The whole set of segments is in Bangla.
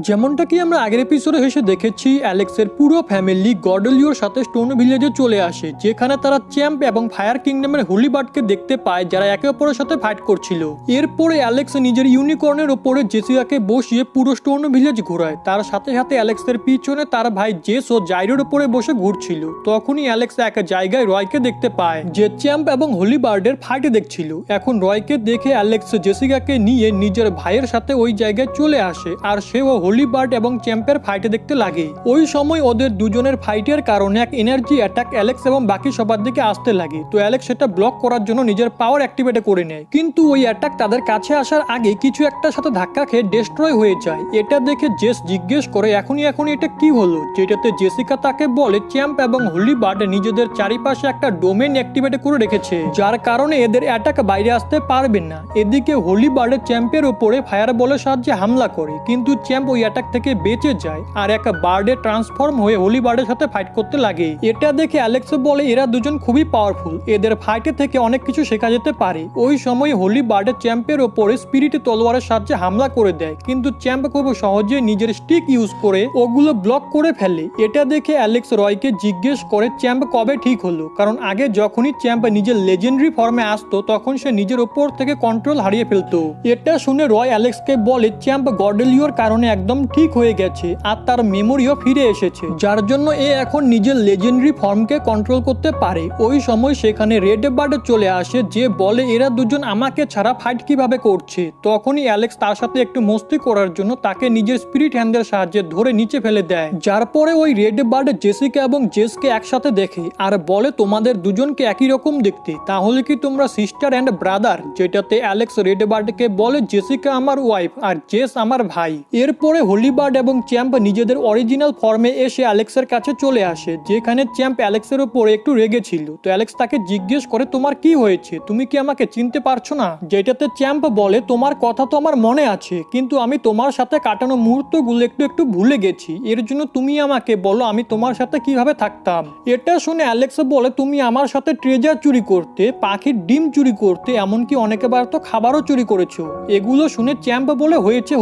যেমনটা কি আমরা আগের এপিসোডে এসে দেখেছি, অ্যালেক্সের পুরো ফ্যামিলি গর্ডেলিওর সাথে স্টোন ভিলেজে চলে আসে, যেখানে তারা চ্যাম্প এবং ফায়ার কিংডমের হোলিবার্ডকে দেখতে পায়, যারা একে অপরের সাথে ফাইট করছিল। এরপরে অ্যালেক্স নিজের ইউনিকর্নের ওপরে জেসিকাকে বসিয়ে পুরো স্টোন ভিলেজ ঘোরায়। তার সাথে সাথে অ্যালেক্সের পিছনে তার ভাই জেস ও জাইরোর উপরে বসে ঘুরছিল। তখনই অ্যালেক্স এক জায়গায় রয়কে দেখতে পায়, যে চ্যাম্প এবং হোলিবার্ডের ফাইট দেখছিল। এখন রয়কে দেখে অ্যালেক্স জেসিকাকে নিয়ে নিজের ভাইয়ের সাথে ওই জায়গায় চলে আসে, আর সেও হোলিবার্ড এবং চ্যাম্পের ফাইটে দেখতে লাগে। ওই সময় ওদের দুজনের ফাইটের কারণে এক এনার্জি অ্যাটাক অ্যালেক্স এবং বাকি সবার দিকে আসতে লাগে। তো অ্যালেক্স সেটা ব্লক করার জন্য নিজের পাওয়ার অ্যাক্টিভেট করে নেয়, কিন্তু ওই অ্যাটাক তাদের কাছে আসার আগে কিছু একটা সাথে ধাক্কা খেয়ে ডিস্ট্রয় হয়ে যায়। এটা দেখে জেস জিজ্ঞেস করে এখনই এটা কি হলো, যেটাতে জেসিকা তাকে বলে চ্যাম্প এবং হোলিবার্ড নিজেদের চারিপাশে একটা ডোমেন অ্যাক্টিভেট করে রেখেছে, যার কারণে এদের অ্যাটাক বাইরে আসতে পারবে না। এদিকে হোলিবার্ড চ্যাম্পের উপরে ফায়ার বলের সাহায্যে হামলা করে, কিন্তু চ্যাম্প ওই অ্যাটাক থেকে বেঁচে যায় আর এক বার্ডে ট্রান্সফর্ম হয়ে হোলিবার্ডের সাথে ফাইট করতে লাগে। এটা দেখে অ্যালেক্স বলে এরা দুজন খুবই পাওয়ারফুল, এদের ফাইটে থেকে অনেক কিছু শেখা যেতে পারে। ওই সময় হোলিবার্ড চ্যাম্পের ওপরে স্পিরিট তলোয়ারের সাহায্যে হামলা করে দেয়, কিন্তু চ্যাম্প খুব সহজে নিজের স্টিক ইউজ করে ওগুলো ব্লক করে ফেলে। এটা দেখে অ্যালেক্স রয়কে জিজ্ঞেস করে চ্যাম্প কবে ঠিক হলো, কারণ আগে যখনই চ্যাম্প নিজের লেজেন্ডারি ফর্মে আসতো তখন সে নিজের ওপর থেকে কন্ট্রোল হারিয়ে ফেলতো। এটা শুনে রয় অ্যালেক্সকে বলে চ্যাম্প গর্ডেলিওর কারণে একদম ঠিক হয়ে গেছে আর তার মেমোরিও ফিরে এসেছে, যার জন্য এ এখন নিজের লেজেন্ডারি ফর্মকে কন্ট্রোল করতে পারে। ওই সময় সেখানে রেড বার্ড চলে আসে, যে বলে এরা দুজন আমাকে ছাড়া ফাইট কিভাবে করছে। তখনই অ্যালেক্স তার সাথে একটু মস্তি করার জন্য তাকে নিজের স্পিরিট হ্যান্ডের সাহায্যে ধরে নিচে ফেলে দেয়, যার পরে ওই রেড বার্ড জেসিকা এবং জেসকে একসাথে দেখে আর বলে তোমাদের দুজনকে একই রকম দেখতে, তাহলে কি তোমরা সিস্টার অ্যান্ড ব্রাদার। যেটাতে অ্যালেক্স রেড বার্ডকে বলে জেসিকা আমার ওয়াইফ আর জেস আমার ভাই। এরপরে হোলিবার্ড এবং চ্যাম্প নিজেদের অরিজিনাল ফর্মে এসে অ্যালেক্সের কাছে চলে আসে, যেখানে চ্যাম্প অ্যালেক্সের উপরে একটু রেগে ছিল। তো অ্যালেক্স তাকে জিজ্ঞেস করে তোমার কি হয়েছে, তুমি কি আমাকে চিনতে পারছো না। যেটাতে চ্যাম্প বলে তোমার কথা তো আমার মনে আছে, কিন্তু আমি তোমার সাথে কাটানো মুহূর্তগুলো একটু ভুলে গেছি, এর জন্য তুমি আমাকে বলো আমি তোমার সাথে কিভাবে থাকতাম। এটা শুনে অ্যালেক্স বলে তুমি আমার সাথে ট্রেজার চুরি করতে, পাখির ডিম চুরি করতে, এমনকি অনেকবার তো খাবারও চুরি করেছো। এগুলো শুনে চ্যাম্প বলে হয়েছে,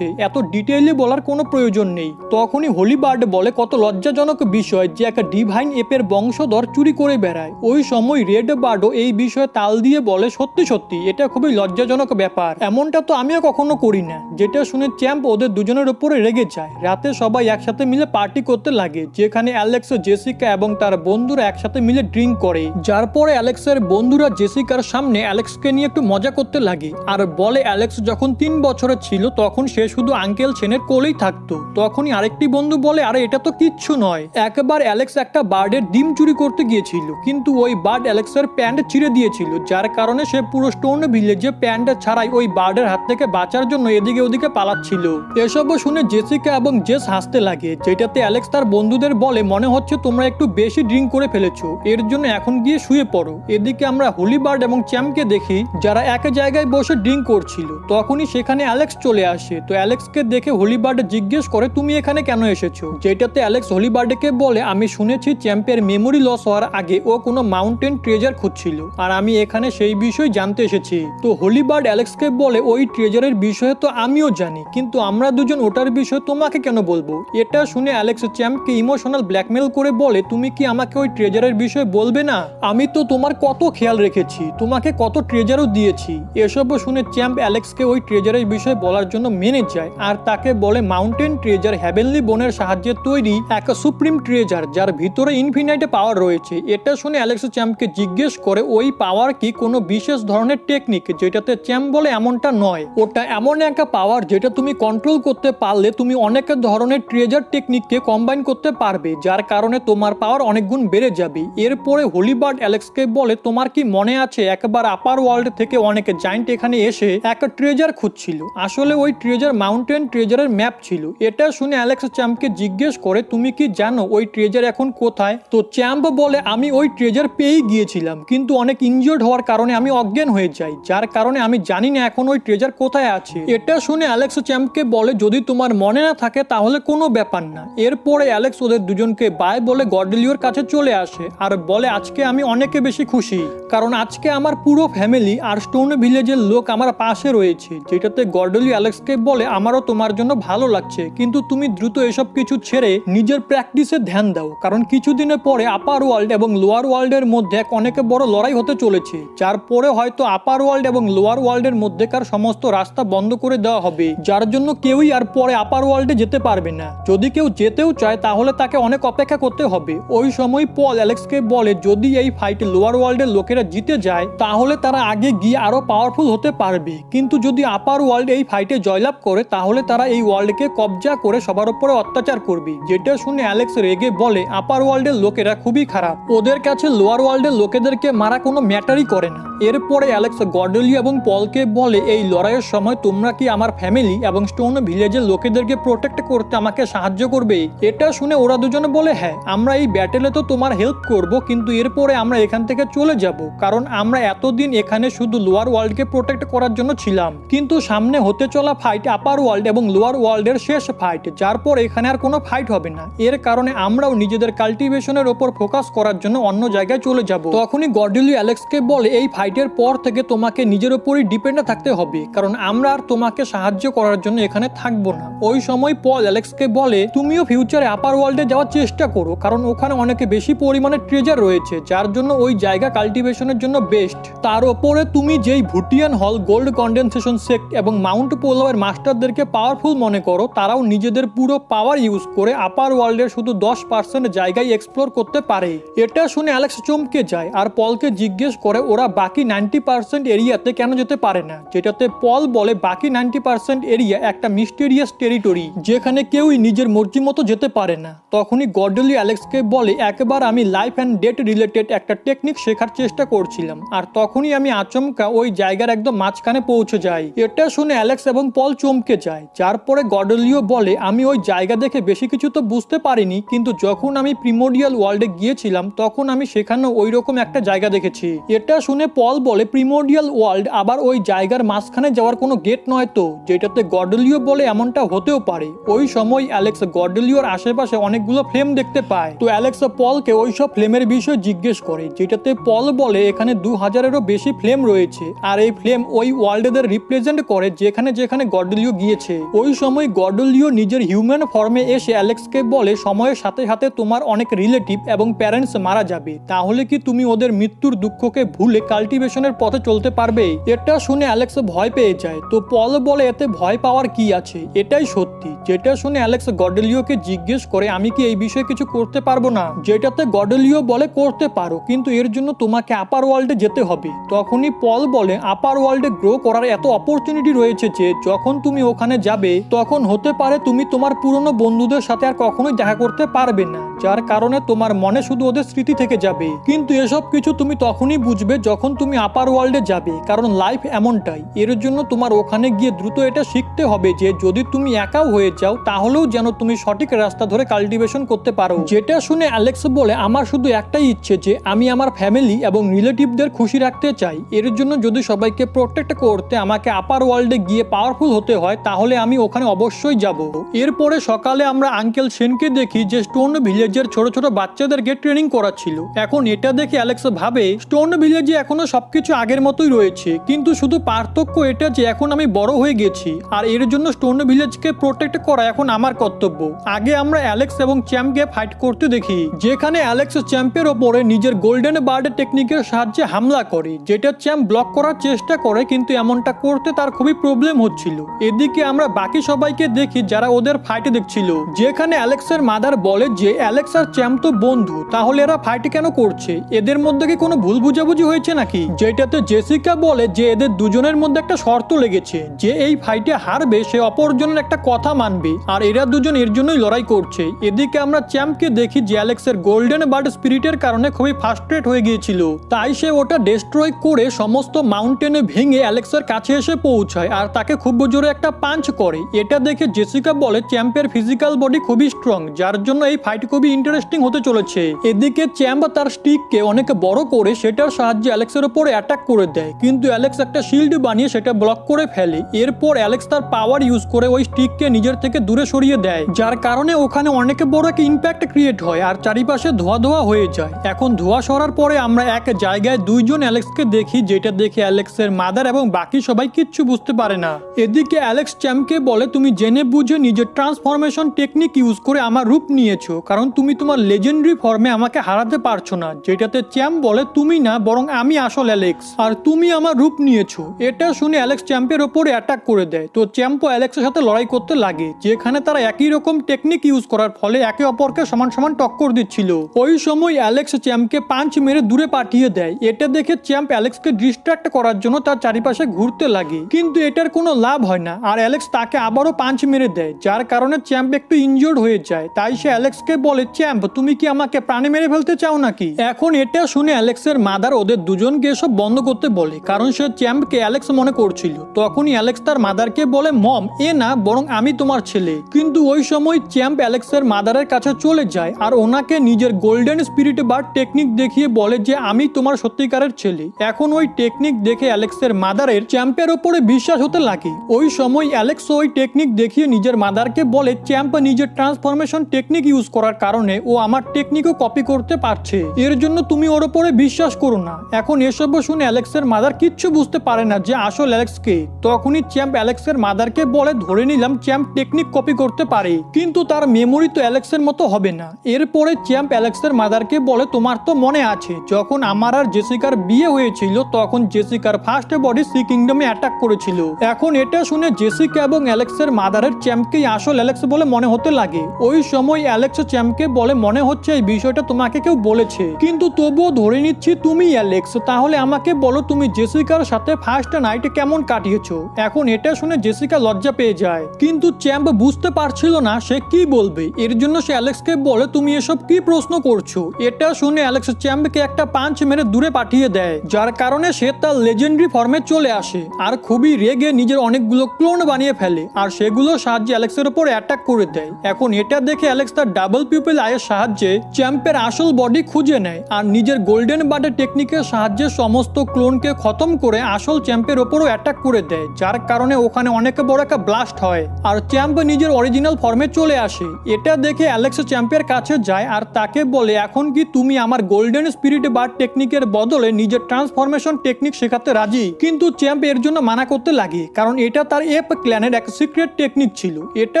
এত ডিটেইলে বলার কোনো প্রয়োজন নেই। তখনই হোলিবার্ড বলে কত লজ্জাজনক বিষয় যে একটা ডিভাইন এপের বংশধর চুরি করে বেড়ায়। ওই সময় রেড বার্ডও এই বিষয়ে তাল দিয়ে বলে সত্যি এটা খুবই লজ্জাজনক ব্যাপার, এমনটা তো আমিও কখনো করি না। যেটা শুনে চ্যাম্প ওদের দুজনের উপরে রেগে যায়। রাতে সবাই একসাথে মিলে পার্টি করতে লাগে, যেখানে অ্যালেক্স, জেসিকা এবং তার বন্ধুরা একসাথে মিলে ড্রিঙ্ক করে, যার পরে অ্যালেক্সের বন্ধুরা জেসিকার সামনে অ্যালেক্সকে নিয়ে একটু মজা করতে লাগে আর বলে অ্যালেক্স যখন 3 বছরের ছিল তখন সে শুধু আঙ্কেল ছেনের কোলেই থাকতো। তখনই আরেকটি বন্ধু বলে আরে এটা তো কিচ্ছু নয়, একবার অ্যালেক্স একটা বার্ডের ডিম চুরি করতে গিয়েছিল, কিন্তু ওই বার্ড অ্যালেক্সের প্যান্ট ছিঁড়ে দিয়েছিল, যার কারণে সে পুরো স্টোন ভিলেজে প্যান্ট ছাড়াই ওই বার্ডের হাত থেকে বাঁচার জন্য এদিকে ওদিকে পালাচ্ছিল। এসবও শুনে জেসিকা এবং জেস হাসতে লাগে, যেটাতে অ্যালেক্স তার বন্ধুদের বলে মনে হচ্ছে তোমরা একটু বেশি ড্রিঙ্ক করে ফেলেছো, এর জন্য এখন গিয়ে শুয়ে পড়ো। এদিকে আমরা হোলিবার্ড এবং চ্যাম্পকে দেখি, যারা এক জায়গায় বসে ড্রিঙ্ক করছিল। তখনই সেখানে অ্যালেক্স চলে আসে। তো অ্যালেক্সকে দেখে হোলিবার্ড জিজ্ঞেস করে তুমি এখানে কেন এসেছো। যেটাতে অ্যালেক্স হোলিবার্ডকে বলে আমি শুনেছি চ্যাম্পের মেমোরি লস হওয়ার আগে ও কোনো মাউন্টেন ট্রেজার খুঁজছিল, আর আমি এখানে সেই বিষয় জানতে এসেছি। তো হোলিবার্ড অ্যালেক্সকে বলে ওই ট্রেজারের বিষয়ে তো আমিও জানি, কিন্তু আমরা দুজন ওটার বিষয়ে তোমাকে কেন বলবো। এটা শুনে অ্যালেক্স চ্যাম্পকে ইমোশনাল ব্ল্যাকমেল করে বলে তুমি কি আমাকে ওই ট্রেজারের বিষয়ে বলবে না, আমি তো তোমার কত খেয়াল রেখেছি, তোমাকে কত ট্রেজারও দিয়েছি। এসবও শুনে চ্যাম্প অ্যালেক্সকে ওই ট্রেজারের বিষয়ে বলার জন্য মেনে যায় আর তাকে বলে মাউন্টেন ট্রেজার হেভেনলি বোনের সাহায্যে তৈরি এক সুপ্রিম ট্রেজার, যার ভিতরে ইনফিনাইট পাওয়ার রয়েছে। এটা শুনে অ্যালেক্স চ্যাম্পকে জিজ্ঞেস করে ওই পাওয়ার কি কোনো বিশেষ ধরনের টেকনিক। যেটাতে চ্যাম্প বলে এমনটা নয়, ওটা এমন একটা পাওয়ার যেটা তুমি কন্ট্রোল করতে পারলে তুমি অনেক ধরনের ট্রেজার টেকনিককে কম্বাইন করতে পারবে, যার কারণে তোমার পাওয়ার অনেক গুণ বেড়ে যাবে। এরপরে হোলিবার্ড অ্যালেক্সকে বলে তোমার কি মনে আছে একবার আপার ওয়ার্ল্ড থেকে অনেক জায়ান্ট এখানে এসে একটা ট্রেজার খুঁজছিল, আসলে ওই ট্রেজার মাউন্টেন ট্রেজারের ম্যাপ ছিল। এটা শুনে অ্যালেক্স চ্যাম্পকে জিজ্ঞেস করে তুমি কি জানো ওই ট্রেজার এখন কোথায়। তো চ্যাম্প বলে আমি ওই ট্রেজার পেয়েই গিয়েছিলাম, কিন্তু অনেক ইনজিওর্ড হওয়ার কারণে আমি অজ্ঞান হয়ে যাই, যার কারণে আমি জানি না এখন ওই ট্রেজার কোথায় আছে। এটা শুনে অ্যালেক্স চ্যাম্পকে বলে যদি তোমার মনে না থাকে তাহলে কোনো ব্যাপার না। এরপরে অ্যালেক্স ওদের দুজনকে বাই বলে গর্ডেলিওর কাছে চলে আসে আর বলে আজকে আমি অনেক বেশি খুশি, কারণ আজকে আমার পুরো ফ্যামিলি আর স্টোন ভিলেজের লোক আমার পাশে রয়েছে। যেটাতে গর্ডেলিও অ্যালেক্সকে বলে আমারও তোমার জন্য যেন ভালো লাগছে, কিন্তু তুমি দ্রুত এসব কিছু ছেড়ে নিজের প্র্যাকটিসে ধ্যান দাও, কারণ কিছুদিনের পরে আপার ওয়ার্ল্ড এবং লোয়ার ওয়ার্ল্ডের মধ্যে এক অনেক বড় লড়াই হতে চলেছে, যার পরে হয়তো আপার ওয়ার্ল্ড এবং লোয়ার ওয়ার্ল্ডের মধ্যেকার সমস্ত রাস্তা বন্ধ করে দেওয়া হবে, যার জন্য কেউই আর পরে আপার ওয়ার্ল্ডে যেতে পারবে না। যদি কেউ যেতেও চায় তাহলে তাকে অনেক অপেক্ষা করতে হবে। ওই সময় পল অ্যালেক্সকে বলে যদি এই ফাইটে লোয়ার ওয়ার্ল্ডের লোকেরা জিতে যায় তাহলে তারা আগে গিয়ে আরো পাওয়ারফুল হতে পারবে, কিন্তু যদি আপার ওয়ার্ল্ড এই ফাইটে জয়লাভ করে তাহলে তারা এই ওয়ার্ল্ডকে কবজা করে সবার উপরে অত্যাচার করবে। যেটা শুনে অ্যালেক্স রেগে বলে আপার ওয়ার্ল্ডের লোকেরা খুবই খারাপ, ওদের কাছে লোয়ার ওয়ার্ল্ডের লোকেদেরকে মারা কোনো ম্যাটারই করে না। এরপরে অ্যালেক্স গর্ডেলিও এবং পলকে বলে এই লড়াইয়ের সময় তোমরা কি আমার ফ্যামিলি এবং স্টোন ভিলেজের লোকেদেরকে প্রোটেক্ট করতে আমাকে সাহায্য করবে? এটা শুনে ওরা দুজনে বলে হ্যাঁ, আমরা এই ব্যাটেলে তো তোমার হেল্প করব, কিন্তু এরপরে আমরা এখান থেকে চলে যাব, কারণ আমরা এতদিন এখানে শুধু লোয়ার ওয়ার্ল্ডকে প্রোটেক্ট করার জন্য ছিলাম, কিন্তু সামনে হতে চলা ফাইট আপার ওয়ার্ল্ড এবং লোয়ার ওয়ার্ল্ডের শেষ ফাইট, যার পর এখানে আর কোনো ফাইট হবে না। এর কারণে আমরাও নিজেদের কাল্টিভেশনের ওপর ফোকাস করার জন্য অন্য জায়গায় চলে যাব। তখনই গর্ডেলিও অ্যালেক্সকে বলে এই ফাইটের পর থেকে তোমাকে নিজের উপরই ডিপেন্ড থাকতে হবে, কারণ আমরা আর তোমাকে সাহায্য করার জন্য এখানে থাকবো না। ওই সময় পল অ্যালেক্সকে বলে তুমিও ফিউচারে আপার ওয়ার্ল্ডে যাওয়ার চেষ্টা করো, কারণ ওখানে অনেক বেশি পরিমাণে ট্রেজার রয়েছে, যার জন্য ওই জায়গা কাল্টিভেশনের জন্য বেস্ট। তার উপরে তুমি যেই ভুটিয়ান হল, গোল্ড কন্ডেনসেশন সেক্ট এবং মাউন্ট পোলোয়ের মাস্টারদেরকে পাওয়ারফুল মনে করো, তারাও নিজেদের পুরো পাওয়ার ইউজ করে আপার ওয়ার্ল্ডের শুধু 10% জায়গায় এক্সপ্লোর করতে পারে। এটা শুনে অ্যালেক্স চমকে যায় আর পলকে জিজ্ঞেস করে ওরা বাকি 90% এরিয়াতে কেন যেতে পারে না, যেটাতে পল বলে বাকি 90% এরিয়া একটা মিস্টেরিয়াস টেরিটরি, যেখানে কেউই নিজের মর্জি মতো যেতে পারে না। তখনই গর্ডেলিও অ্যালেক্সকে বলে একবার আমি লাইফ অ্যান্ড ডেথ রিলেটেড একটা টেকনিক শেখার চেষ্টা করছিলাম, আর তখনই আমি আচমকা ওই জায়গার একদম মাঝখানে পৌঁছে যাই। এটা শুনে অ্যালেক্স এবং পল চমকে যায়, যার পরে গর্ডেলিও বলে আমি ওই জায়গা দেখে বেশি কিছু তো বুঝতে পারিনি, কিন্তু যখন আমি প্রিমোডিয়াল ওয়ার্ল্ডে গিয়েছিলাম তখন আমি সেখানে ওই রকম একটা জায়গা দেখেছি। এটা শুনে পল বলে প্রিমোডিয়াল ওয়ার্ল্ড আবার ওই জায়গার মাঝখানে যাওয়ার কোনো গেট নয় তো, যেটাতে গর্ডেলিও বলে এমনটা হতেও পারে। ওই সময় অ্যালেক্স গর্ডেলিওর আশেপাশে অনেকগুলো ফ্লেম দেখতে পায়, তো অ্যালেক্স পলকে ওইসব ফ্লেমের বিষয়ে জিজ্ঞেস করে, যেটাতে পল বলে এখানে 2000-এরও বেশি ফ্লেম রয়েছে, আর এই ফ্লেম ওই ওয়ার্ল্ডেদের রিপ্রেজেন্ট করে যেখানে যেখানে গর্ডেলিও গিয়েছে। ওই সময় গর্ডেলিও নিজের হিউম্যান ফর্মে এসে অ্যালেক্সকে বলে সময়ের সাথে সাথে তোমার অনেক রিলেটিভ এবং প্যারেন্টস মারা যাবে, তাহলে কি তুমি ওদের মৃত্যুর দুঃখকে ভুলে কাল্টিভেশনের পথে চলতে পারবে? এটা শুনে অ্যালেক্স ভয় পেয়ে যায়, তো পল বলে এতে ভয় পাওয়ার কি আছে, এটাই সত্যি। যেটা শুনে অ্যালেক্স গর্ডেলিওকে জিজ্ঞেস করে আমি কি এই বিষয়ে কিছু করতে পারবো না, যেটাতে গর্ডেলিও বলে করতে পারো, কিন্তু এর জন্য তোমাকে আপার ওয়ার্ল্ডে যেতে হবে। তখনই পল বলে আপার ওয়ার্ল্ডে গ্রো করার এত অপরচুনিটি রয়েছে যে যখন তুমি ওখানে যাবে তখন হতে পারে তুমি তোমার পুরনো বন্ধুদের সাথে আর কখনোই দেখা করতে পারবে না, যার কারণে তোমার মনে শুধু ওদের স্মৃতি থেকে যাবে। কিন্তু এসব কিছু তুমি তখনই বুঝবে যখন তুমি আপার ওয়ার্ল্ডে যাবে, কারণ লাইফ এমনটাই। এর জন্য তোমার ওখানে গিয়ে দ্রুত এটা শিখতে হবে যে যদি তুমি একাও হয়ে যাও তাহলেও যেন তুমি সঠিক রাস্তা ধরে কাল্টিভেশন করতে পারো। যেটা শুনে অ্যালেক্স বলে আমার শুধু একটাই ইচ্ছে যে আমি আমার ফ্যামিলি এবং রিলেটিভদের খুশি রাখতে চাই, এর জন্য যদি সবাইকে প্রোটেক্ট করতে আমাকে আপার ওয়ার্ল্ডে গিয়ে পাওয়ারফুল হতে হয় তাহলে আমি ওখানে অবশ্যই যাব। এরপরে সকালে আমরা আঙ্কেল সেনকে দেখি যে স্টোন ভিলেজের ছোট ছোট বাচ্চাদেরকে ট্রেনিং করাচ্ছিল। এখন এটা দেখে অ্যালেক্স ভাবে স্টোন ভিলেজে এখনো সবকিছু আগের মতোই রয়েছে, কিন্তু শুধু পার্থক্য এটা যে এখন আমি বড় হয়ে গেছি, আর এর জন্য স্টোন ভিলেজকে প্রোটেক্ট করা এখন আমার কর্তব্য। আগে আমরা অ্যালেক্স এবং চ্যাম্পকে ফাইট করতে দেখি, যেখানে অ্যালেক্স চ্যাম্পের ওপরে নিজের গোল্ডেন বার্ড টেকনিকের সাহায্যে হামলা করে, যেটা চ্যাম্প ব্লক করার চেষ্টা করে, কিন্তু এমনটা করতে তার খুবই প্রবলেম হচ্ছিল। এদিকে আমরা বাকি সবাইকে দেখি যারা ওদের ফাইট দেখছিল, যেখানে অ্যালেক্সের মাদার বলে যে অ্যালেক্স আর চ্যাম্প তো বন্ধু, তাহলে এরা ফাইট কেন করছে, এদের মধ্যে কি কোনো ভুল বুঝাবুঝি হয়েছে নাকি? যেটাতে জেসিকা বলে যে এদের দুজনের মধ্যে একটা শর্ত লেগেছে, যে এই ফাইটে হারবে সে অপরজনের একটা কথা মানবে, আর এরা দুজন এর জন্যই লড়াই করছে। এদিকে আমরা চ্যাম্পকে দেখি যে অ্যালেক্সের গোল্ডেন বার্ড স্পিরিটের কারণে খুবই ফ্রাস্ট্রেট হয়ে গিয়েছিল, তাই সে ওটা ডিস্ট্রয় করে সমস্ত মাউন্টেনে ভেঙে অ্যালেক্সের কাছে এসে পৌঁছায় আর তাকে খুব জোরে একটা পাঞ্চ করে। এটা দেখে জেসিকা বলে চ্যাম্পের ফিজিক্যাল বডি খুবই স্ট্রং, যার জন্য এই ফাইট খুবই ইন্টারেস্টিং হতে চলেছে। এদিকে চ্যাম্প তার স্টিককে অনেক বড় করে সেটার সাহায্যে অ্যালেক্সের উপরে অ্যাটাক করে দেয়, কিন্তু অ্যালেক্স একটা শিল্ড বানিয়ে সেটা ব্লক করে ফেলে। এরপর অ্যালেক্স তার পাওয়ার ইউজ করে ওই স্টিককে নিজের থেকে দূরে সরিয়ে দেয়, যার কারণে ওখানে অনেক বড় একটা ইম্প্যাক্ট ক্রিয়েট হয় আর চারিপাশে ধোয়া ধোয়া হয়ে যায়। এখন ধোয়া সরার পরে আমরা এক জায়গায় দুইজন অ্যালেক্সকে দেখি, যেটা দেখে অ্যালেক্সের মাদার এবং বাকি সবাই কিচ্ছু বুঝতে পারে না। এদিকে অ্যালেক্স চ্যাম্পকে বলে বলে তুমি জেনে বুঝে নিজের ট্রান্সফরমেশন টেকনিক ইউজ করে আমার রূপ নিয়েছো, কারণ তুমি তোমার লেজেন্ডারি ফর্মে আমাকে হারাতে পারছো না। যেটাতে চ্যাম্প বলে তুমি না বরং আমি আসল অ্যালেক্স, আর তুমি আমার রূপ নিয়েছো। এটা শুনে অ্যালেক্স চ্যাম্পের ওপরে অ্যাটাক করে দেয়। তো চ্যাম্পও অ্যালেক্সের সাথে লড়াই করতে লাগে, যেখানে তারা একই রকম টেকনিক ইউজ করার ফলে একে অপরকে সমান সমান টক্কর দিচ্ছিল। ওই সময় অ্যালেক্স চ্যাম্পকে পাঞ্চ মেরে দূরে পাঠিয়ে দেয়। এটা দেখে চ্যাম্প অ্যালেক্সকে ডিস্ট্র্যাক্ট করার জন্য তার চারিপাশে ঘুরতে লাগে, কিন্তু এটার কোনো লাভ হয় না, আর অ্যালেক্স তাকে আবারও পাঞ্চ মেরে দেয়, যার কারণে চ্যাম্প একটু ইনজোর্ড হয়ে যায়। তাই সে অ্যালেক্সকে বলে, চ্যাম্প তুমি কি আমাকে প্রাণে মেরে ফেলতে চাও নাকি? এখন এটা শুনে অ্যালেক্সের মাদার ওদের দুজনকে এসব বন্ধ করতে বলে, কারণ সে চ্যাম্পকে অ্যালেক্স মনে করছিল। তখনই অ্যালেক্স তার মাদারকে বলে, মম এ না বরং আমি তোমার ছেলে। কিন্তু ওই সময় চ্যাম্প অ্যালেক্সের মাদারের কাছে চলে যায় আর ওনাকে নিজের গোল্ডেন স্পিরিট বার টেকনিক দেখিয়ে বলে যে আমি তোমার সত্যিকারের ছেলে। এখন ওই টেকনিক দেখে অ্যালেক্সের মাদারের চ্যাম্পের ওপরে বিশ্বাস হতে লাগে। ওই সময় অ্যালেক্স ওই টেকনিক দেখিয়ে নিজের মাদারকে বলে, চ্যাম্প নিজের ট্রান্সফরমেশন টেকনিক ইউজ করার কারণে ও আমার টেকনিকও কপি করতে পারছে, এর জন্য তুমি ওর ওপরে বিশ্বাস করো না। এখন এসব শুনে অ্যালেক্সের মাদার কিচ্ছু বুঝতে পারে না যে আসল অ্যালেক্স কে। তখনই চ্যাম্প অ্যালেক্সের মাদারকে বলে, ধরে নিলাম চ্যাম্প টেকনিক কপি করতে পারে, কিন্তু তার মেমোরি তো অ্যালেক্সের মতো হবে না। এরপরে চ্যাম্প অ্যালেক্সের মাদারকে বলে, তোমার তো মনে আছে যখন আমার আর জেসিকার বিয়ে হয়েছিল তখন জেসিকার ফার্স্ট বডি সি কিংডমে অ্যাটাক করেছিল। এখন এটা শুনে জেসিকা এবং অ্যালেক্সের মাদারের চ্যাম্পকেই আসল অ্যালেক্স বলে মনে হতে লাগে। ওই সময় অ্যালেক্স চ্যাম্পকে বলে, মনে হচ্ছে এই বিষয়টা তোমাকে কেউ বলেছে, কিন্তু তবুও ধরে নিচ্ছি তুমি অ্যালেক্স। তাহলে আমাকে বলো তুমি জেসিকার সাথে ফার্স্ট নাইট কেমন কাটিয়েছো? এখন এটা শুনে জেসিকা লজ্জা পেয়ে যায়, কিন্তু চ্যাম্প বুঝতে পারছিল না সে কি বলবে। এর জন্য সে অ্যালেক্সকে বলে, তুমি এসব কি প্রশ্ন করছো? এটা শুনে অ্যালেক্স চ্যাম্পকে একটা পাঞ্চ মেরে দূরে পাঠিয়ে দেয়, যার কারণে সে তার লেজেন্ডারি ফর্মে চলে আসে আর খুবই রেগে নিজের অনেকগুলো ক্লোন বানিয়ে ফেলে আর সেগুলো সাহায্যে অ্যালেক্সের উপর অ্যাটাক করে দেয়। এখন এটা দেখে অ্যালেক্স তার ডাবল পিপল আইয়ের সাহায্যে চ্যাম্পের আসল বডি খুঁজে নেয় আর নিজের গোল্ডেন বার্ডের টেকনিকের সাহায্যে সমস্ত ক্লোনকে খতম করে আসল চ্যাম্পের ওপরও অ্যাটাক করে দেয়, যার কারণে ওখানে অনেক বড় একটা ব্লাস্ট হয় আর চ্যাম্প নিজের অরিজিনাল ফর্মে চলে আসে। এটা দেখে অ্যালেক্স চ্যাম্পের কাছে যায় আর তাকে বলে, এখন কি তুমি আমার গোল্ডেন স্পিরিট বার্ড টেকনিকের বদলে নিজের ট্রান্সফরমেশন টেকনিক শেখাতে রাজি? কিন্তু চ্যাম্প এর জন্য মানা করতে লাগে, কারণ এটা তার এপ ক্ল্যানের এক সিক্রেট টেকনিক ছিল। এটা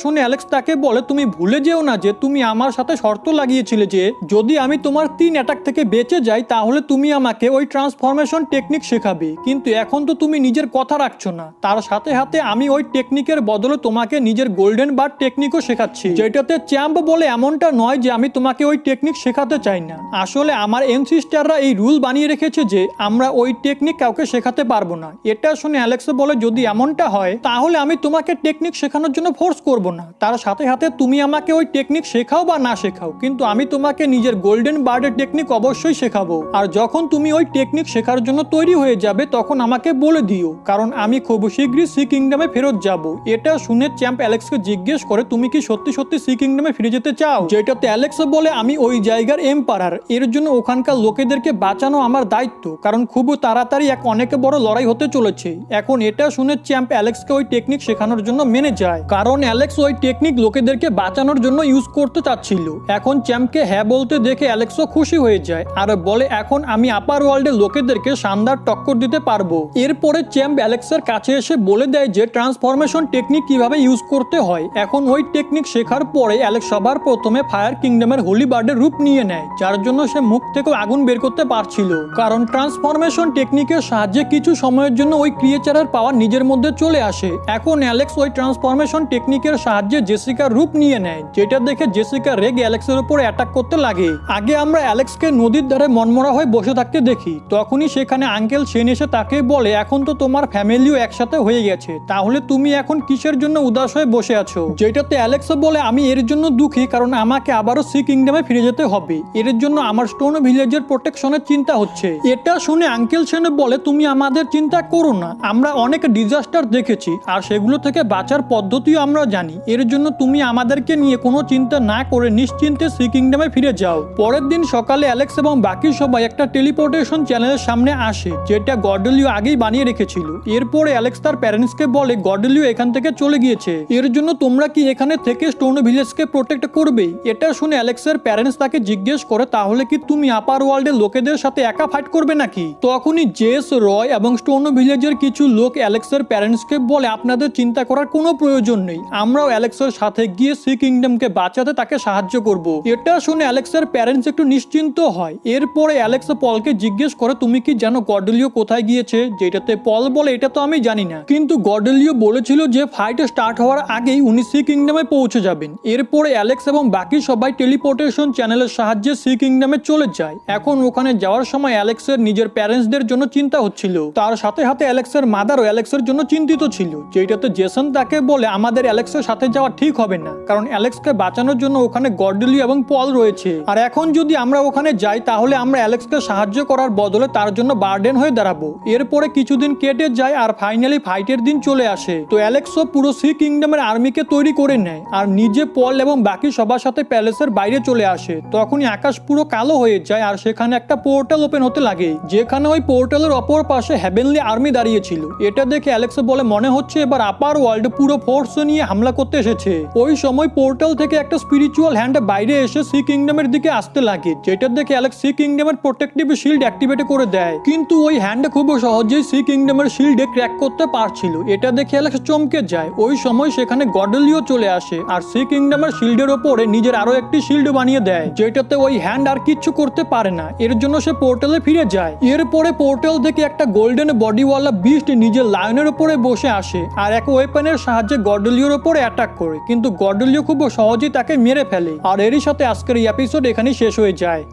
শুনে অ্যালেক্স তাকে বলে, তুমি ভুলে যেও না যে তুমি আমার সাথে শর্ত লাগিয়েছিলে যে যদি আমি তোমার 3 অ্যাটাক থেকে বেঁচে যাই তাহলে তুমি আমাকে ওই ট্রান্সফরমেশন টেকনিক শেখাবে, কিন্তু এখন তো তুমি নিজের কথা রাখছো না। তার সাথে সাথে আমি ওই টেকনিকের বদলে তোমাকে নিজের গোল্ডেন বার্ড টেকনিকও শেখাচ্ছি। যেটাতে চ্যাম্প বলে, এমনটা নয় যে আমি তোমাকে ওই টেকনিক শেখাতে চাই না, আসলে আমার এনসিস্টাররা এই রুল বানিয়ে রেখেছে যে আমরা ওই টেকনিক কাউকে শেখাতে পারবো না। এটা শুনে অ্যালেক্স বলে, যদি এমনটা হয় তাহলে আমি তোমাকে টেকনিক শেখানোর জন্য ফোর্স করব না। তার সাথে সাথে তুমি আমাকে ওই টেকনিক শেখাও বা না শেখাও, কিন্তু আমি তোমাকে নিজের গোল্ডেন বার্ডের টেকনিক অবশ্যই শেখাবো। আর যখন তুমি ওই টেকনিক শেখার জন্য তৈরি হয়ে যাবে তখন আমাকে বলে দিও, কারণ আমি খুব শীঘ্রই সি কিংডমে ফেরত যাব। এটা শুনে চ্যাম্প অ্যালেক্সকে জিজ্ঞেস করে, তুমি কি সত্যি সত্যি সি কিংডমে ফিরে যেতে চাও? যেটাতে অ্যালেক্স বলে, আমি ওই জায়গার এম্পারার, এর জন্য ওখানকার লোকেদেরকে বাঁচানো আমার দায়িত্ব, কারণ খুব তাড়াতাড়ি এক অনেক বড় লড়াই হতে চলেছে। এখন এটা শুনে চ্যাম্প অ্যালেক্সকে ওই টেকনিক শেখানোর জন্য মেনে যায়, কারণ অ্যালেক্স ওই টেকনিক লোকেদেরকে বাঁচানোর জন্য ইউজ করতে চাচ্ছিল। এখন চ্যাম্পকে হ্যাঁ বলতে দেখে অ্যালেক্সও খুশি হয়ে যায় আর বলে, এখন আমি আপার ওয়ার্ল্ডের লোকেদেরকে শানদার টক্কর দিতে পারবো। এরপরে চ্যাম্প অ্যালেক্সের কাছে এসে বলে দেয় যে ট্রান্সফরমেশন টেকনিক কিভাবে ইউজ করতে হয়। এখন ওই টেকনিক শেখার পরে অ্যালেক্স সবার প্রথমে ফায়ার কিংডমের হোলি বার্ডের রূপ নিয়ে নেয়, যার জন্য সে মুখ থেকে আগুন বের করতে পারছিল, কারণ ট্রান্সফরমেশন টেকনিকের সাহায্যে কিছু সময়ের জন্য ওই ক্রিয়েচারের পাওয়ার নিজের মধ্যে চলে আসে। এখন অ্যালেক্স ওই ট্রান্সফরমেশন টেকনিকের সাহায্যে জেসিকার রূপ নিয়ে নেয়, যেটা দেখে জেসিকা রেগে অ্যালেক্সের উপরে অ্যাটাক করতে লাগে। আগে আমরা অ্যালেক্সকে নদীর ধারে মনমরা হয়ে বসে থাকতে দেখি, তখনই সেখানে আঙ্কেল সেন এসে তাকে বলে, এখন তো তোমার ফ্যামিলিও একসাথে হয়ে গেছে, তাহলে তুমি এখন কিসের জন্য উদাস হয়ে বসে আছো? যেটাতে অ্যালেক্স বলে, আমি এর জন্য দুঃখী কারণ আমাকে আবারও সি কিংডমে ফিরে যেতে হবে, এর জন্য আমার স্টোন ভিলেজের প্রোটেকশনের চিন্তা হচ্ছে। এটা শুনে আঙ্কেল সেন বলে, তুমি আমাদের চিন্তা করো না, আমরা অনেক ডিজাস্টার দেখেছি আর সেগুলো থেকে বাঁচার পদ্ধতিও আমরা জানি, এর জন্য তুমি আমাদেরকে নিয়ে কোনো চিন্তা না করে নিশ্চিন্তে সি কিংডমে ফিরে যাও। পরের দিন সকালে অ্যালেক্স এবং বাকি সবাই একটা টেলিপোর্টেশন চ্যানেলের সামনে আসে, যেটা গর্ডেলিও আগেই বানিয়ে রেখেছিল। এরপরে অ্যালেক্স তার প্যারেন্টসকে বলে, গর্ডেলিও এখান থেকে চলে গিয়েছে, এর জন্য তোমরা কি এখানে থেকে স্টোন ভিলেজকে প্রোটেক্ট করবে? এটা শুনে অ্যালেক্সের প্যারেন্টস তাকে জিজ্ঞেস করে, তাহলে কি তুমি আপার ওয়ার্ল্ডের লোকেদের সাথে একা ফাইট করবে নাকি? তখনই জেস, রয় এবং স্টোন ভিলেজের কিছু লোক অ্যালেক্সের প্যারেন্টসকে বলে, আপনাদের চিন্তা করার কোনো প্রয়োজন নেই, আমরাও অ্যালেক্সের সাথে গিয়ে সি কিংডমকে বাঁচাতে তাকে সাহায্য করব। এটা শুনে অ্যালেক্সের প্যারেন্টস একটু নিশ্চিন্ত হয়। এরপরে অ্যালেক্স পলকে জিজ্ঞেস করে তুমি কি জানো গর্ডেলিও কোথায় গিয়েছে? যেটাতে পল বলে এটা তো আমি জানি না, কিন্তু গর্ডেলিও বলেছিল যে ফাইট স্টার্ট হওয়ার আগেই উনি সি কিংডমে পৌঁছে যাবেন। এরপরে অ্যালেক্স এবং বাকি সবাই টেলিপোর্টেশন চ্যানেলের সাহায্যে সি কিংডমে চলে যায়। এখন ওখানে যাওয়ার সময় অ্যালেক্সের নিজের প্যারেন্টসদের জন্য চিন্তা হচ্ছিল, তার সাথে সাথে অ্যালেক্সের মাদারও অ্যালেক্সের জন্য চিন্তিত ছিল। যেটাতে জেসন তাকে বলে আমাদের অ্যালেক্সের সাথে যাওয়া ঠিক হবে না, কারণ অ্যালেক্সকে বাঁচানোর জন্য ওখানে গর্ডেলিও এবং পল রয়েছে, আর এখন যদি আমরা ওখানে যাই তাহলে আমরা অ্যালেক্সকে সাহায্য করার বদলে তার জন্য বার্ডেন হয়ে দাঁড়াবো। এরপরে কিছুদিন কেটে যায় আর ফাইনালি ফাইটের দিন চলে আসে। তো অ্যালেক্সও পুরো সি কিংডমের আর্মিকে তৈরি করে নেয় আর নিজে পল এবং বাকি সবার সাথে প্যালেসের বাইরে চলে আসে। তখনই আকাশ পুরো কালো হয়ে যায় আর সেখানে একটা পোর্টাল ওপেন হতে লাগে, যেখানে ওই পোর্টালের অপর পাশে হেভেনলি আর্মি দাঁড়িয়ে ছিল। এটা দেখে অ্যালেক্স বলে মনে হচ্ছে এবার আপার ওয়ার্ল্ড পুরো ফোর্স নিয়ে হামলা করতে এসেছে। ওই সময় পোর্টাল থেকে একটা স্পিরিচুয়াল হ্যান্ড বাইরে এসে সি কিংডমের দিকে আসতে লাগে, যেটা দেখে অ্যালেক্স সি কিংডমের প্রোটেক্টিভ শিল্ড অ্যাক্টিভেট করে দেয়, কিন্তু ওই হ্যান্ড খুব সহজেই সি কিংডমের শিল্ডে ক্র্যাক করতে পারছিল। এটা দেখে অ্যালেক্স চমকে যায়। ওই সময় সেখানে গর্ডেলিও চলে আসে আর সি কিংডমের শিল্ডের ওপরে নিজের আরো একটি শিল্ড বানিয়ে দেয়, যেটাতে ওই হ্যান্ড আর কিচ্ছু করতে পারে না। এর জন্য সে পোর্টালে ফিরে যায়। এরপরে পোর্টাল থেকে একটা গোল্ডেন বডিওয়ালা বিস্ট নিজের লায়নের উপরে বসে আসে আর এক ওয়েপনের সাহায্যে গর্ডেলিওর উপরে অ্যাটাক করে, কিন্তু গর্ডেলিও খুব সহজেই তাকে মেরে ফেলে। আর এরই সাথে আজকের এই এপিসোড এখানেই শেষ হয়ে যায়।